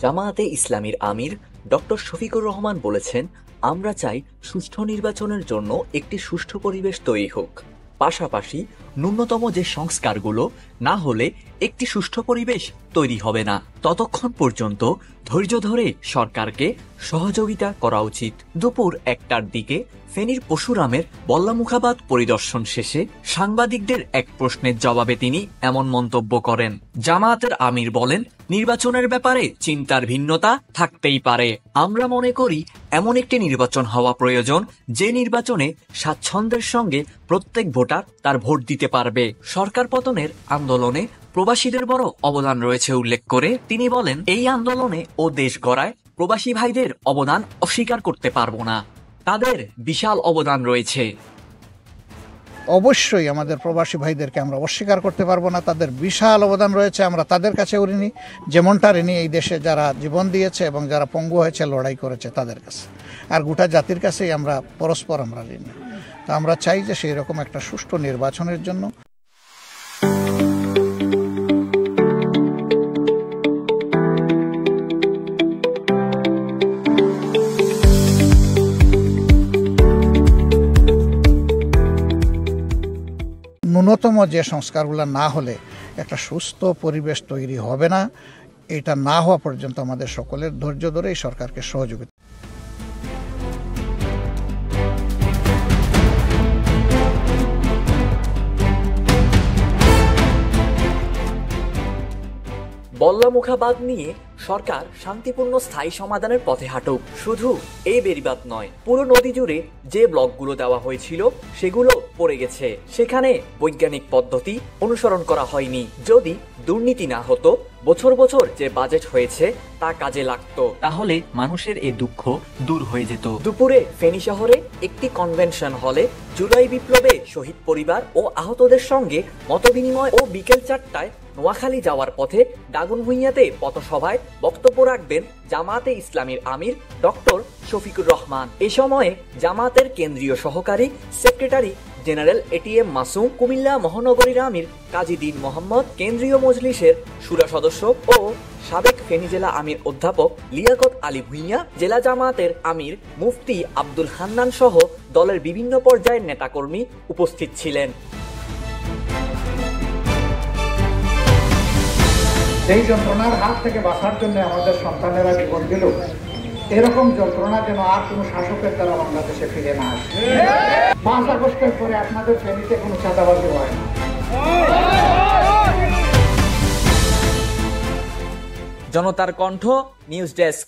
জামায়াতে ইসলামীর আমির ডক্টর শফিকুর রহমান বলেছেন, আমরা চাই সুষ্ঠু নির্বাচনের জন্য একটি সুষ্ঠু পরিবেশ তৈরি হোক। পাশাপাশি ন্যূনতম যে সংস্কারগুলো না হলে একটি সুষ্ঠু পরিবেশ তৈরি হবে না। ততক্ষণ পর্যন্ত ধৈর্য ধরে সরকারকে সহযোগিতা করা উচিত। দুপুর 1টার দিকে ফেনীর পশুরামের বল্লামুখাবাদ পরিদর্শন শেষে সাংবাদিকদের এক প্রশ্নের জবাবে তিনি এমন মন্তব্য করেন। জামায়াতের আমির বলেন, নির্বাচনের ব্যাপারে চিন্তার ভিন্নতা থাকতেই পারে। আমরা মনে করি এমন একটি নির্বাচন হওয়া প্রয়োজন যে নির্বাচনে স্বাচ্ছন্দ্যের সঙ্গে প্রত্যেক ভোটার তার ভোট দিতে পারবে। সরকার পতনের আন্দোলনে প্রবাসীদের বড় অবদান রয়েছে উল্লেখ করে তিনি বলেন, এই আন্দোলনে ও দেশ গড়ায় প্রবাসী ভাইদের অবদান অস্বীকার করতে পারবো না। তাদের বিশাল অবদান রয়েছে। অবশ্যই আমাদের প্রবাসী ভাইদেরকে আমরা অস্বীকার করতে পারবো না। তাদের বিশাল অবদান রয়েছে। আমরা তাদের কাছে ঋণী, যেমনটা ঋণী এই দেশে যারা জীবন দিয়েছে এবং যারা পঙ্গু হয়েছে, লড়াই করেছে তাদের কাছে। আর গোটা জাতির কাছেই আমরা পরস্পর ঋণী। তা আমরা চাই যে সেই রকম একটা সুষ্ঠু নির্বাচনের জন্য ন্যূনতম যে সংস্কারগুলো না হলে একটা সুস্থ পরিবেশ তৈরি হবে না। এটা না হওয়া পর্যন্ত আমাদের সকলের ধৈর্য ধরে এই সরকারকে সহযোগিতা। বল্লামুখাবাদ নিয়ে সরকার শান্তিপূর্ণ স্থায়ী সমাধানের পথে হাঁটুক। শুধু এই বেড়িবাঁধ নয়, পুরো নদী জুড়ে যে ব্লকগুলো দেওয়া হয়েছিল সেগুলো পড়ে গেছে। সেখানে বৈজ্ঞানিক পদ্ধতি অনুসরণ করা হয়নি। যদি দুর্নীতি না হতো, বছর বছর যে বাজেট হয়েছে তা কাজে লাগতো, তাহলে মানুষের এই দুঃখ দূর হয়ে যেত। দুপুরে ফেনী শহরে একটি কনভেনশন হলে জুলাই বিপ্লবে শহীদ পরিবার ও আহতদের সঙ্গে মতবিনিময় ও বিকেল 4টায় নোয়াখালী যাওয়ার পথে দাগনভূঞাতে পথসভায় বক্তব্য রাখবেন জামায়াতে ইসলামীর আমির ডক্টর শফিকুর রহমান। এ সময়ে জামায়াতের কেন্দ্রীয় সহকারী secretary general ATM Masum, Comilla মহানগরীর আমির কাজী দীন মোহাম্মদ, কেন্দ্রীয় মজলিসের শুরা সদস্য ও সাবেক ফেনী জেলা আমির অধ্যাপক লিয়াকত আলী ভূঁইয়া, জেলা জামায়াতের আমির মুফতি আব্দুল হান্নান সহ দলের বিভিন্ন পর্যায়ের নেতাকর্মী উপস্থিত ছিলেন। এই যন্ত্রণার হাত থেকে বাঁচার জন্য আমাদের সন্তানেরা জীবন দিল, এরকম যন্ত্রণা যেন আর কোনো শাসকের দ্বারা বাংলাদেশে ফিরে না আসে। 5 আগস্টের পরে আপনাদের ফেনীতে কোনো চাঁদাবাজি হয় না। জনতার কণ্ঠ, নিউজ ডেস্ক।